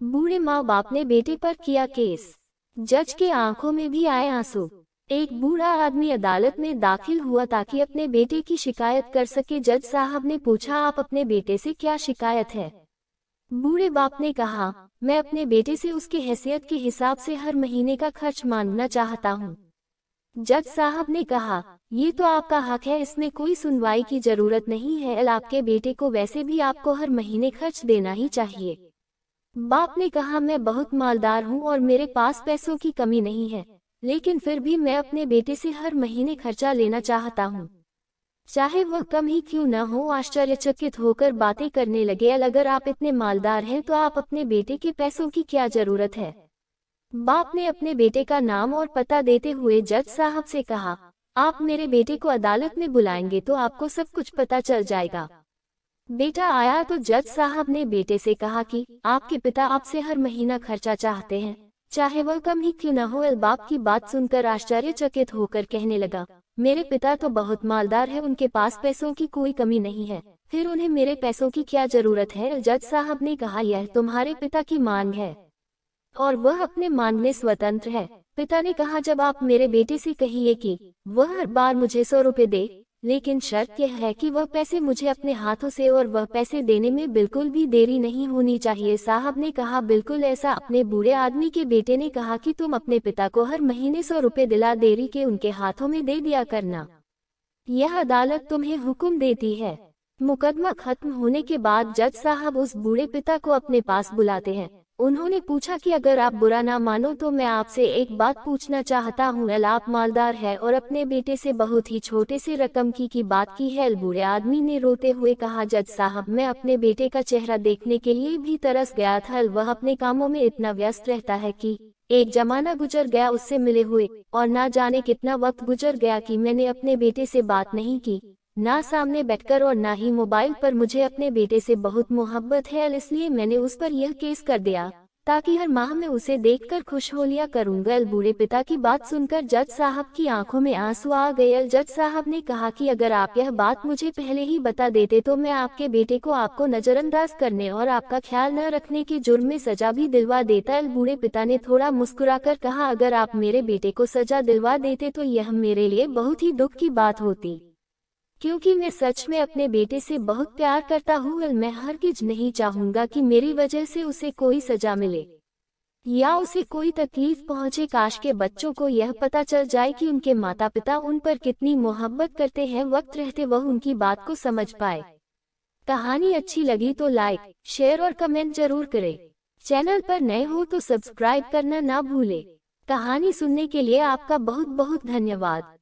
बूढ़े माँ बाप ने बेटे पर किया केस। जज के आंखों में भी आए आंसू। एक बूढ़ा आदमी अदालत में दाखिल हुआ ताकि अपने बेटे की शिकायत कर सके। जज साहब ने पूछा, आप अपने बेटे से क्या शिकायत है? बूढ़े बाप ने कहा, मैं अपने बेटे से उसकी हैसियत के हिसाब से हर महीने का खर्च मांगना चाहता हूँ। जज साहब ने कहा, ये तो आपका हक है, इसमें कोई सुनवाई की जरूरत नहीं है। आपके बेटे को वैसे भी आपको हर महीने खर्च देना ही चाहिए। बाप ने कहा, मैं बहुत मालदार हूँ और मेरे पास पैसों की कमी नहीं है, लेकिन फिर भी मैं अपने बेटे से हर महीने खर्चा लेना चाहता हूँ, चाहे वह कम ही क्यों न हो। आश्चर्यचकित होकर बातें करने लगे, अगर आप इतने मालदार हैं तो आप अपने बेटे के पैसों की क्या जरूरत है? बाप ने अपने बेटे का नाम और पता देते हुए जज साहब से कहा, आप मेरे बेटे को अदालत में बुलाएंगे तो आपको सब कुछ पता चल जाएगा। बेटा आया तो जज साहब ने बेटे से कहा कि आपके पिता आपसे हर महीना खर्चा चाहते हैं, चाहे वह कम ही क्यों न हो। बाप की बात सुनकर आश्चर्यचकित होकर कहने लगा, मेरे पिता तो बहुत मालदार है, उनके पास पैसों की कोई कमी नहीं है, फिर उन्हें मेरे पैसों की क्या जरूरत है? जज साहब ने कहा, यह तुम्हारे पिता की मांग है और वह अपने मांगने स्वतंत्र है। पिता ने कहा, जब आप मेरे बेटे से कहिए कि वह हर बार मुझे 100 रुपए दे, लेकिन शर्त यह है कि वह पैसे मुझे अपने हाथों से, और वह पैसे देने में बिल्कुल भी देरी नहीं होनी चाहिए। साहब ने कहा, बिल्कुल ऐसा। अपने बूढ़े आदमी के बेटे ने कहा कि तुम अपने पिता को हर महीने 100 रुपए दिला देरी के उनके हाथों में दे दिया करना, यह अदालत तुम्हें हुक्म देती है। मुकदमा खत्म होने के बाद जज साहब उस बूढ़े पिता को अपने पास बुलाते हैं। उन्होंने पूछा कि अगर आप बुरा ना मानो तो मैं आपसे एक बात पूछना चाहता हूँ। आप मालदार है और अपने बेटे से बहुत ही छोटे से रकम की बात की है। बूढ़े आदमी ने रोते हुए कहा, जज साहब, मैं अपने बेटे का चेहरा देखने के लिए भी तरस गया था। वह अपने कामों में इतना व्यस्त रहता है कि एक जमाना गुजर गया उससे मिले हुए, और ना जाने कितना वक्त गुजर गया कि मैंने अपने बेटे से बात नहीं की, ना सामने बैठकर और ना ही मोबाइल पर। मुझे अपने बेटे से बहुत मोहब्बत है, इसलिए मैंने उस पर यह केस कर दिया ताकि हर माह में उसे देखकर खुश हो लिया करूंगा। बूढ़े पिता की बात सुनकर जज साहब की आंखों में आंसू आ गए। जज साहब ने कहा कि अगर आप यह बात मुझे पहले ही बता देते तो मैं आपके बेटे को आपको नजरअंदाज करने और आपका ख्याल न रखने के जुर्म में सजा भी दिलवा देता। बूढ़े पिता ने थोड़ा मुस्कुराकर कहा, अगर आप मेरे बेटे को सजा दिलवा देते तो यह मेरे लिए बहुत ही दुख की बात होती, क्योंकि मैं सच में अपने बेटे से बहुत प्यार करता हूँ। मैं हरगिज नहीं चाहूंगा कि मेरी वजह से उसे कोई सजा मिले या उसे कोई तकलीफ पहुँचे। काश के बच्चों को यह पता चल जाए कि उनके माता पिता उन पर कितनी मोहब्बत करते हैं, वक्त रहते वह उनकी बात को समझ पाए। कहानी अच्छी लगी तो लाइक, शेयर और कमेंट जरूर करें। चैनल पर नए हो तो सब्सक्राइब करना ना भूले। कहानी सुनने के लिए आपका बहुत बहुत धन्यवाद।